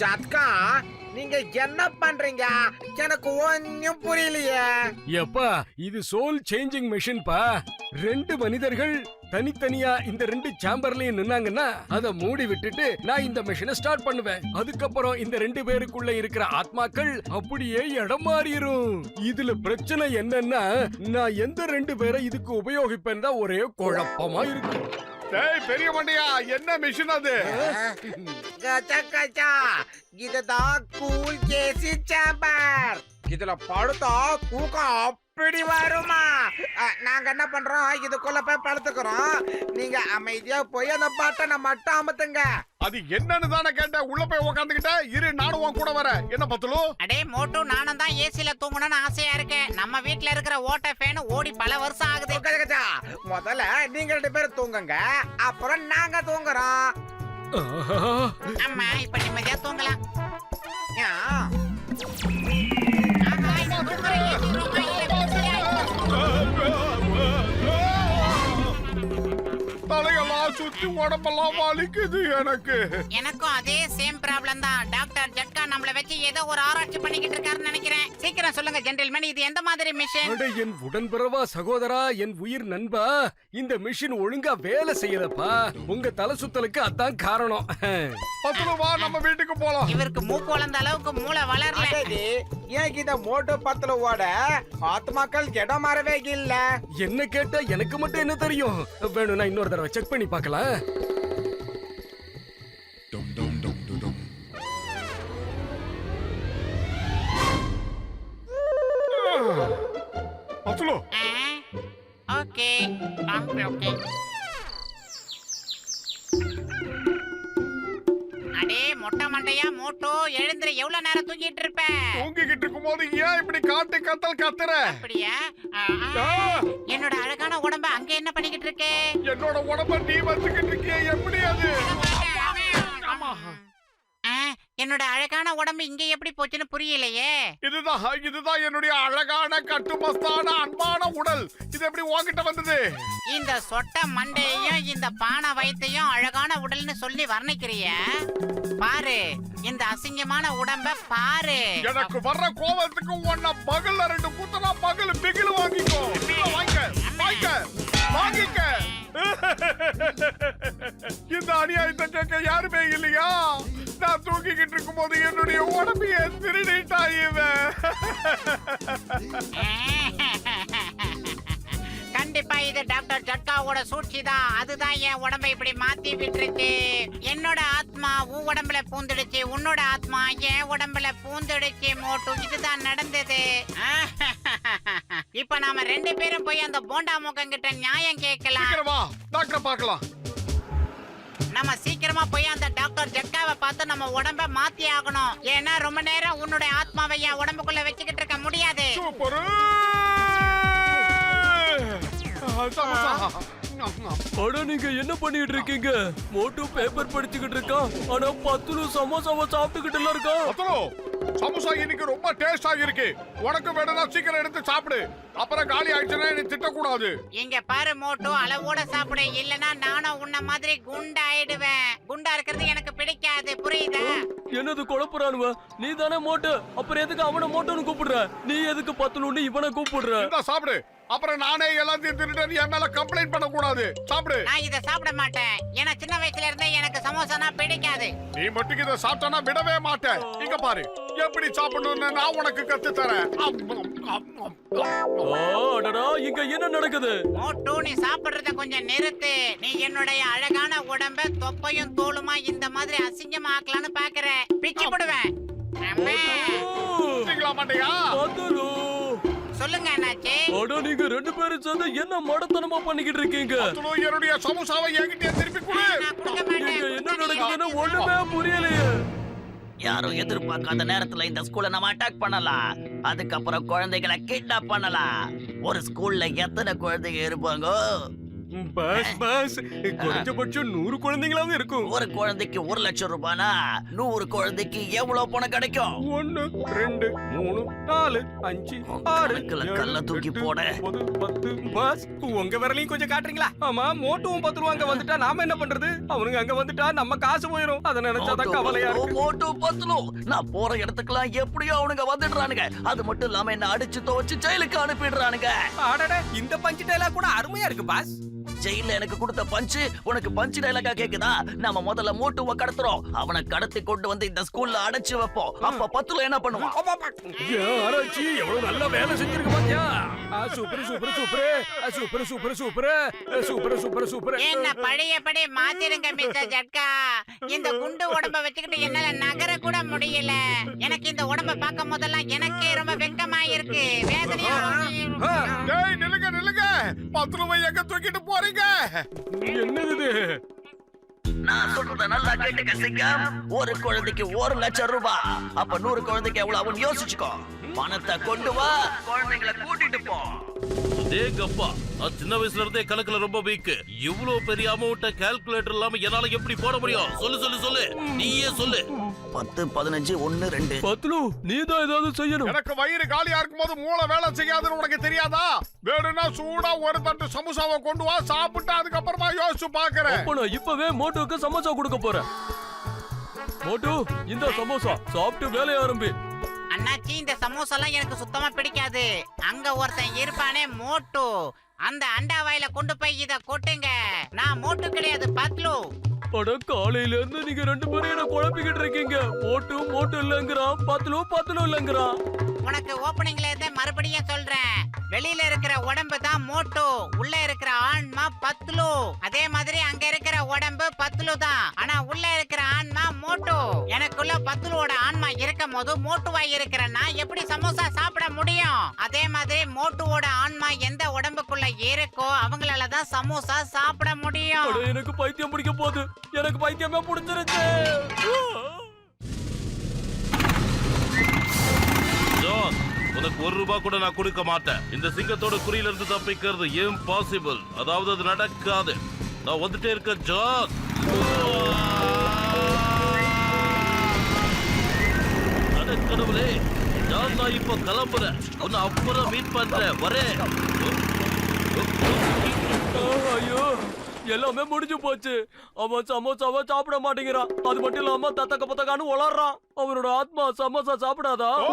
ஜாத்கா நீங்க என்ன பண்றீங்க எனக்கு ஒன்னும் புரியலையே. எப்பா இது சோல் சேஞ்சிங் மெஷின் பா. ரெண்டு மனிதர்கள் தனித்தனியா இந்த ரெண்டு சேம்பர்லயும் நின்னாங்கன்னா அத மூடி விட்டுட்டு நான் இந்த மெஷினை ஸ்டார்ட் பண்ணுவேன். அதுக்கப்புறம் இந்த ரெண்டு பேருக்குள்ள இருக்கிற ஆத்மாக்கள் அப்படியே இடம் மாறிடும். இதுல பிரச்சனை என்னன்னா நான் எந்த ரெண்டு பேரை இதுக்கு உபயோகிப்பேன் தான் ஒரே குழப்பமா இருக்கு. டேய் பெரிய மண்டையா, என்ன மிஷின் அது? கச்சா கச்சா இதுதான் கூல் கேசி சேம்பர். இதுல படுத்தா தூக்கம் அப்படி வருமா? நாங்க என்ன பண்றோம், இதுக்குள்ள போய் படுத்துக்கிறோம். நீங்க அமைதியா போய் அந்த பட்டனை மட்டும் அமுத்துங்க. அது என்னன்னு தானே கேட்டேன். உள்ள போய் உக்காந்துக்கிட்ட இரு, நானும் உன் கூட வரேன். என்ன பத்துலு? அடே மோட்டு, நானும் தான் ஏசில தூங்கணும்னு ஆசையா இருக்கு. நம்ம வீட்ல இருக்கிற ஓட்ட ஃபேன் ஓடி பல வருஷம் ஆகுது. கச்சா கச்சா முதல்ல நீங்க ரெண்டு பேரும் தூங்குங்க, அப்புறம் நாங்க தூங்குறோம். அம்மா இப்ப நிம்மதியா தூங்கலாம். ஆ. ஆமா, இந்த தூங்குற ஏசி ரொம்ப இல்ல. தலையெல்லாம் சுத்தி உடம்பெல்லாம் வலிக்குது எனக்கு. எனக்கும் அதே சேம் ப்ராப்ளம் தான். டாக்டர் ஜட்கா நம்மள வச்சு ஏதோ ஒரு ஆராய்ச்சி பண்ணிக்கிட்டு இருக்காருன்னு நினைக்கிறேன். சீக்கிரம் சொல்லுங்க ஜென்டில்மேன், இது எந்த மாதிரி மிஷின்? அட என் உடன்பிறவா சகோதரா, என் உயிர் நண்பா, இந்த மிஷின் ஒழுங்கா வேலை செய்யலப்பா. உங்க தலை சுத்தலுக்கு அதான் காரணம். பத்துலு வா, நம்ம வீட்டுக்கு போலாம். இவருக்கு மூக்கு வளர்ந்த அளவுக்கு மூளை வளரல. அடடே, ஏன் இந்த மோட்டோ பத்துல ஓட ஆத்மாக்கள் இடம் மாறவே இல்ல? என்ன கேட்டா எனக்கு மட்டும் என்ன தெரியும்? வேணும்னா இன்னொரு தடவை செக் பண்ணி பார்க்கலாம். பத்துலு ஓகே ஓகே. அடே மொட்டை மண்டையா, மோட்டோ எழுந்துற. எவ்வளவு நேரம் தூங்கிட்டு இருப்ப? தூங்கிக்கிட்டு இருக்கும் போது ஏன் இப்படி காட்டு கத்தல் கத்துற? அப்படியா? என்னோட அழகான உடம்ப அங்க என்ன பண்ணிக்கிட்டு இருக்கே? என்னோட உடம்ப நீ வச்சுக்கிட்டு இருக்கிய, எப்படி அது? என்னோட அழகான உடம்பு இங்க எப்படி போச்சுன்னு புரியலையே. இதுதான் என்னுடைய அழகான கட்டுமஸ்தான அன்பான உடல். இது எப்படி உன்கிட்ட வந்தது? இந்த சொட்ட மண்டையையும் இந்த பானை வயித்தையும் அழகான உடல்னு சொல்லி வர்ணிக்கிறிய? பாரு இந்த அசிங்கமான உடம்ப பாரு. எனக்கு வர்ற கோபத்துக்கு உன்ன பகல்ல ரெண்டு குத்தனா பகல் பிகில் வாங்கிக்கோ. வாங்கிக்க. இந்த அநியாயத்தை கேட்க யாருமே இல்லையா? நான் தூக்கிக்கிட்டு இருக்கும் போது என்னுடைய உடம்பைய திருடிட்டா இவன். கண்டிப்பா இது டாக்டர் ஜட்காவோட சூழ்ச்சி தான். அதுதான் என் உடம்பை இப்படி மாத்தி விட்டுருச்சு. என்னோட ஆத்மா உன் உடம்புல பூந்துடுச்சு, உன்னோட ஆத்மா என் உடம்புல பூந்துடுச்சு. மோட்டு, இதுதான் நடந்தது. இப்ப நாம ரெண்டு பேரும் போய் அந்த போண்டா முகங்கிட்ட நியாயம் கேட்கலாம். டாக்டர் பார்க்கலாம். நம்ம சீக்கிரமா போய் அந்த டாக்டர் ஜட்காவை பார்த்து நம்ம உடம்ப மாத்தி ஆகணும். ஏன்னா ரொம்ப நேரம் உன்னோட ஆத்மாவை என் உடம்புக்குள்ள வச்சுக்கிட்டு இருக்க முடியாது. அட நீங்க என்ன பண்ணிட்டு இருக்கீங்க? மோட்டு பேப்பர் படிச்சுக்கிட்டு இருக்கான், ஆனா பத்துலு சமோசாவை சாப்பிட்டுக்கிட்டு இருக்கான். சமோசா இன்னைக்கு ரொம்ப டேஸ்டா இருக்கு. உனக்கு வேணும்னா சீக்கிரம் எடுத்து சாப்பிடு. அப்புறம் காலி ஆயிடுச்சுன்னா நீ திட்டக்கூடாது. இங்க பாரு மோட்டு, அளவோட சாப்பிடு, இல்லனா நானும் உன்ன மாதிரி குண்டா ஆயிடுவேன். குண்டா இருக்கிறது எனக்கு பிடிக்காது, புரியுதா? என்னது குழப்பறானுவ? நீ தானே மோட்டு, அப்புறம் எதுக்கு அவனை மோட்டுன்னு கூப்பிடுற? நீ எதுக்கு பத்துலுன்னு இவனை கூப்பிடுற? சாப்பிடு. அப்புறம் நானே எல்லாத்தையும் திருட்டு என் மேல கம்ப்ளைண்ட் பண்ண கூடாது. சாப்பிடு. நான் இத சாப்பிட மாட்டேன். ஏன்னா சின்ன வயசுல இருந்தே எனக்கு சமோசானா பிடிக்காது. நீ மட்டும் இத சாப்பிட்டானா விடவே மாட்டேன். இங்க பாரு, எப்படி சாப்பிடணும்னு நான் உனக்கு கத்து தரேன். இங்க என்ன நடக்குது? மோட்டு, நீ சாப்பிடுறத கொஞ்சம் நிறுத்து. நீ என்னுடைய அழகான உடம்ப தொப்பையும் தோலுமா இந்த மாதிரி அசிங்கமா ஆக்கலான்னு பாக்குற. பிச்சு போடுவேன். மாட்டியா? சொல்லுங்க என்னாச்சு? அட நீங்க ரெண்டு பேரும் சேர்ந்து என்ன மடத்தனமா பண்ணிக்கிட்டு இருக்கீங்க? என்னுடைய சமோசாவை என்கிட்ட திருப்பி கொடு. நான் கொடுக்க மாட்டேன். என்ன நடக்குதுன்னு ஒண்ணுமே புரியலையே. யாரும் எதிர்பார்க்காத நேரத்துல இந்த ஸ்கூல்ல நம்ம அட்டாக் பண்ணலாம். அதுக்கப்புறம் குழந்தைகளை கிட்னாப் பண்ணலாம். ஒரு ஸ்கூல்ல எத்தனை குழந்தைங்க இருப்பாங்க? பஸ் குறைஞ்சபட்சம் 100 குழந்தைங்களாவது இருக்கும். ஒரு குழந்தைக்கு 1 லட்சம் ரூபானா 100 குழந்தைக்கு எவ்வளவு பணம் கிடைக்கும்? 1 2 3 4 5 6 கணக்குல கல்ல தூக்கி போட. 10 பஸ் உங்க விரலையும் கொஞ்சம் காட்டுறீங்களா? ஆமா, மோட்டுவும் 10 ரூபா அங்க வந்துட்டா நாம என்ன பண்றது? அவனுங்க அங்க வந்துட்டா நம்ம காசு போயிரும். அத நினைச்சாதான் கவலையா இருக்கு. மோட்டு பத்துலு நான் போற இடத்துக்குலாம் எப்படியோ அவனுங்க வந்துடுறானுங்க. அது மட்டும் இல்லாம என்ன அடிச்சு துவச்சு ஜெயிலுக்கு அனுப்பிடுறானுங்க. அடடே, இந்த பஞ்சு டைலாக் கூட அருமையா இருக்கு பாஸ். ஜெயில எனக்கு கொடுத்த பஞ்சு உனக்கு பஞ்சு டைலாக்கா கேக்குதா? நம்ம முதல்ல மோட்டுவை கடத்துறோம். அவனை கடத்தி கொண்டு வந்து இந்த ஸ்கூல்ல அடைச்சு வைப்போம். அப்ப பத்துல என்ன பண்ணுவான்? ஆராய்ச்சி எவ்வளவு நல்ல வேலை செஞ்சிருக்கு பாத்தியா? Super super super super super super super super super. என்ன பழையபடி மாத்திருங்க மிஸ்டர் ஜட்கா. இந்த குண்டு உடம்ப வச்சுக்கிட்டு என்னால நகர கூட முடியல. எனக்கு இந்த உடம்ப பார்க்கும் போதெல்லாம் எனக்கே ரொம்ப வெக்கமா இருக்கு, வேதனையா இருக்கு. டேய் நில்லுங்க நில்லுங்க, 10 ரூபாய் எங்க தூக்கிட்டு போறீங்க? என்னது இது? நான் சொல்றத நல்லா கேட்டுக்க சிங்கம். ஒரு குழந்தைக்கு 1 லட்சம் ரூபாய். அப்ப 100 குழந்தைக்கு எவ்வளவு ஆகும் யோசிச்சுக்கோ. பணத்தை கொண்டு வா, குழந்தைகளை கூட்டிட்டு போ. டேங்கப்பா, நான் சின்ன வயசுல இருந்தே கணக்குல ரொம்ப வீக். இவ்வளவு பெரிய அமௌண்ட்ட கால்குலேட்டர் இல்லாம என்னால எப்படி போட முடியும்? சொல்லு சொல்லு சொல்லு, நீயே சொல்லு. 10 15 1 2. பத்லு நீ தான் ஏதாவது செய்யணும். எனக்கு வயிறு காலியா இருக்கும்போது மூளை வேலை செய்யாதுன்னு உனக்கு தெரியாதா? வேணும்னா சூடா ஒரு தட்டு சமோசாவை கொண்டு வா, சாப்பிட்டு அதுக்கப்புறமா யோசிச்சு பாக்குறேன். அப்ப நான் இப்பவே மோட்டுக்கு சமோசா கொடுக்க போறேன். மோட்டு, இந்த சமோசா சாப்பிட்டு வேலைய ஆரம்பி. அண்ணாச்சி, இந்த சமோசாலாம் எனக்கு சுத்தமா பிடிக்காது. அங்க ஒருத்தன் இருப்பானே மோட்டு, அந்த அண்டா வாயில கொண்டு போய் இத கொட்டுங்க. நான் மோட்டு கிடையாது, பத்லு. அட, காலையில இருந்து நீங்க 2 பேரும் என்ன குழப்பிக்கிட்டு இருக்கீங்க. மோட்டு மோட்டு இல்லங்கறான், பத்லு பத்லு இல்லங்கறான். உனக்கு ஓபனிங்ல இருந்தே மறுபடியும் சொல்றேன், வெளியில இருக்கிற உடம்பு தான் மோட்டு, உள்ள இருக்கிற ஆன்மா பத்லு. அதே மாதிரி அங்க இருக்கிற உடம்பு பத்லு தான், ஆனா உள்ள இருக்கிற ஆன்மா மோட்டு. எனக்குள்ள பத்லுவோட ஆன்மா இருக்கும் போது மோட்டுவாய் இருக்கிற நான் எப்படி சமோசா சாப்பிட முடியும்? அதே மாதிரி மோட்டுவோட ஆன்மா எந்த உடம்புக்குள்ள இருக்கோ அவங்களால தான் சமோசா சாப்பிட முடியும். அட, எனக்கு பைத்தியம் பிடிக்க போகுது. எனக்கு பைத்தியமே பிடிச்சிருச்சு. ஜான், உனக்கு 1 ரூபாய் கூட நான் கொடுக்க மாட்டேன். இந்த சிங்கத்தோட குறியில இருந்து தப்பிக்கிறது இம்பாசிபிள். அதாவது அது நடக்காது. நான் வந்துட்டே இருக்க ஜான். அட கடவுளே, ஜான், நான் இப்போ கிளம்புறேன். உன்னை அப்புறம் மீட் பண்றேன். வரேன். ஐயோ, எல்லாமே முடிஞ்சு போச்சு. அவன் சமோசாவை சாப்பிட மாட்டேங்கிறான். அது மட்டும் இல்லாம தத்தக்க பத்தக்கான்னு உளறான். அவனோட ஆத்மா சமோசா சாப்பிடாதா? ஓ,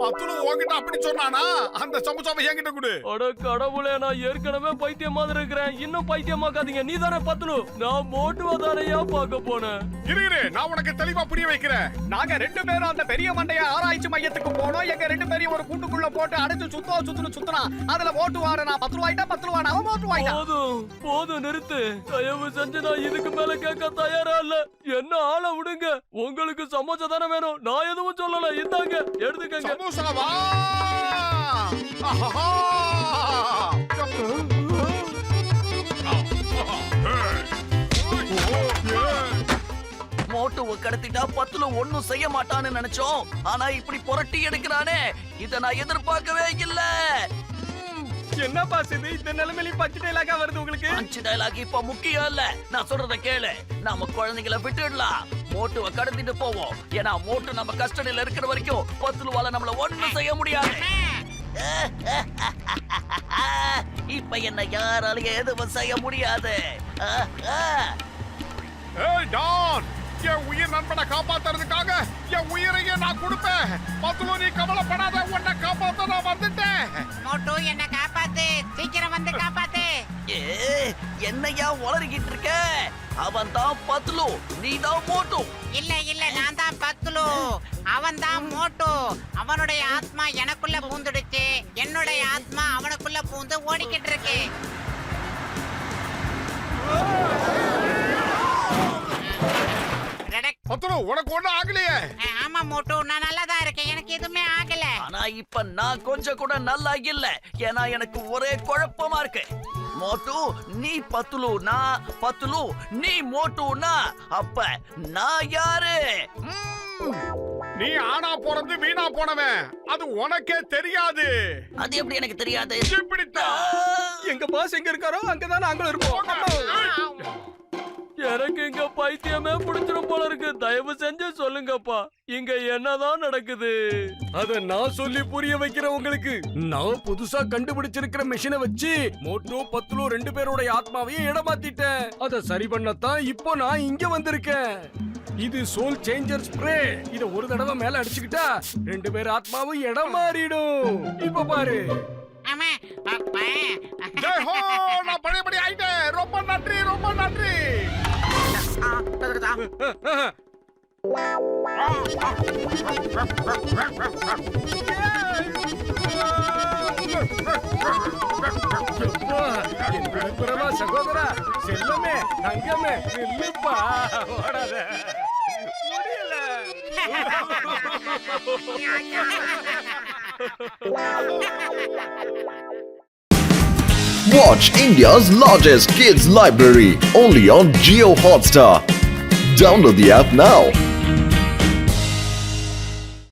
10 ரூபாய் உன்கிட்ட அப்படி சொன்னானா? அந்த சமோசாவை என்கிட்ட கொடு. அட கடவுளே, நான் ஏற்கனவே பைத்தியம் மாதிரி இருக்கிறேன். இன்னும் பைத்தியமாக்காதீங்க. நீ தானே பத்லு. நான் மோட்டுவா தானையா பார்க்க போனேன். இரு, நான் உனக்கு தெளிவா புரிய வைக்கிறேன். நாங்க 2 பேரும் அந்த பெரிய மண்டைய ஆராய்ச்சி மையத்துக்கு போனோம். எங்க 2 பேரையும் ஒரு கூண்டுக்குள்ள போட்டு அடைச்சு சுத்துனா அதுல மோட்டு வாட. நான் 10 ரூபாய்ட்டா 10 ரூபாய் அவன் மோட்டு வாய்டா. போதும் போதும், நிறுத்து. தயவு செஞ்சு நான் இதுக்கு மேல கேட்க தயாரா இல்ல. என்ன ஆள விடுங்க. உங்களுக்கு சமோசா தானே வேணும். நான் எதுவும் சொல்லல. இந்தாங்க, எடுத்துக்கங்க. சமோசாவா? ஆஹா! மோட்டுவை கடத்திட்டா பத்துல ஒண்ணும் செய்ய மாட்டான்னு நினைச்சோம். ஆனா இப்படி புரட்டி எடுக்கிறானே, இத நான் எதிர்பார்க்கவே இல்ல. என்ன பாஸ் இது? இந்த நிலைமையில பஞ்சு டைலாக்கா வருது உங்களுக்கு? பஞ்சு டயலாக் இப்ப முக்கியம் இல்ல. நான் சொல்றத கேளு. நாம குழந்தைகளை விட்டுடலாம், மோட்டுவை கடத்திட்டு போவோம். ஏன்னா மோட்டு நம்ம கஸ்டடியில இருக்கிற வரைக்கும் பத்துலுவால நம்மள ஒண்ணும் செய்ய முடியாது. இப்ப என்ன யாராலையும் எதுவும் செய்ய முடியாது. ஏய் டான், என் உயிர் நண்பனை காப்பாத்துறதுக்காக என் உயிரையே நான் கொடுப்பேன். பத்துலு, நீ கவலைப்படாத, உன்னை காப்பாத்த நான் வந்துட்டேன். மோட்டு, என்ன காப்பாத்து, சீக்கிரம் வந்து காப்பாத்து. என்னையா உளறிக்கிட்டு இருக்க? அவன் தான் பத்துலு, நீ தான் மோட்டு. இல்ல இல்ல, நான் தான் பத்லு, அவன் தான் மோட்டு. அவனுடைய ஆத்மா எனக்குள்ள பூந்துடுச்சு, என்னுடைய ஆத்மா அவனுக்குள்ள பூந்து ஓடிக்கிட்டு இருக்கு. பத்துலு, உனக்கு ஒண்ணும் ஆகலையே? ஆமா மோட்டு, நான் நல்லா தான் இருக்கேன், எனக்கு எதுவுமே ஆகல. ஆனா இப்ப நான் கொஞ்சம் கூட நல்லா இல்ல. ஏன்னா எனக்கு ஒரே குழப்பமா இருக்கு. மோட்டு நீ பத்துலுனா, பத்துலு நீ மோட்டுனா, அப்ப நான் யாரு? நீ ஆனா பிறந்து வீணா போனவன், அது உனக்கே தெரியாது. அது எப்படி எனக்கு தெரியாது? இப்படித்தான். எங்க பாஸ் எங்க இருக்காரோ அங்கதான் நாங்களும் இருப்போம். எனக்கு இங்க பைத்தியமே பிடிச்சிரும் போல இருக்கு. தயவு செஞ்சு சொல்லுங்கப்பா, இங்க என்னதான் நடக்குது? அத நான் சொல்லி புரிய வைக்கிறேன் உங்களுக்கு. நான் புதுசா கண்டுபிடிச்சிருக்கிற மிஷினை வச்சு மோட்டோ பத்லு 2 பேரோட ஆத்மாவையும் இடமாத்திட்டேன். அத சரி பண்ணத்தான் இப்போ நான் இங்க வந்திருக்கேன். இது சோல் சேஞ்சர் ஸ்ப்ரே. இத ஒரு தடவை மேல அடிச்சுக்கிட்டா 2 பேர் ஆத்மாவும் இடம் மாறிடும். இப்ப பாரு. ஆமா, அப்பா. ஜெய் ஹோ, நான் பழையபடி ஆயிட்டேன். ரொம்ப நன்றி, ரொம்ப நன்றி. எப்பா, என் விழுப்புரமா சகோதரா, செல்லமே, தங்கமே, நில்லுப்பா, ஓடாத. முடியல. Watch India's largest kids library only on Jio Hotstar. Download the app now.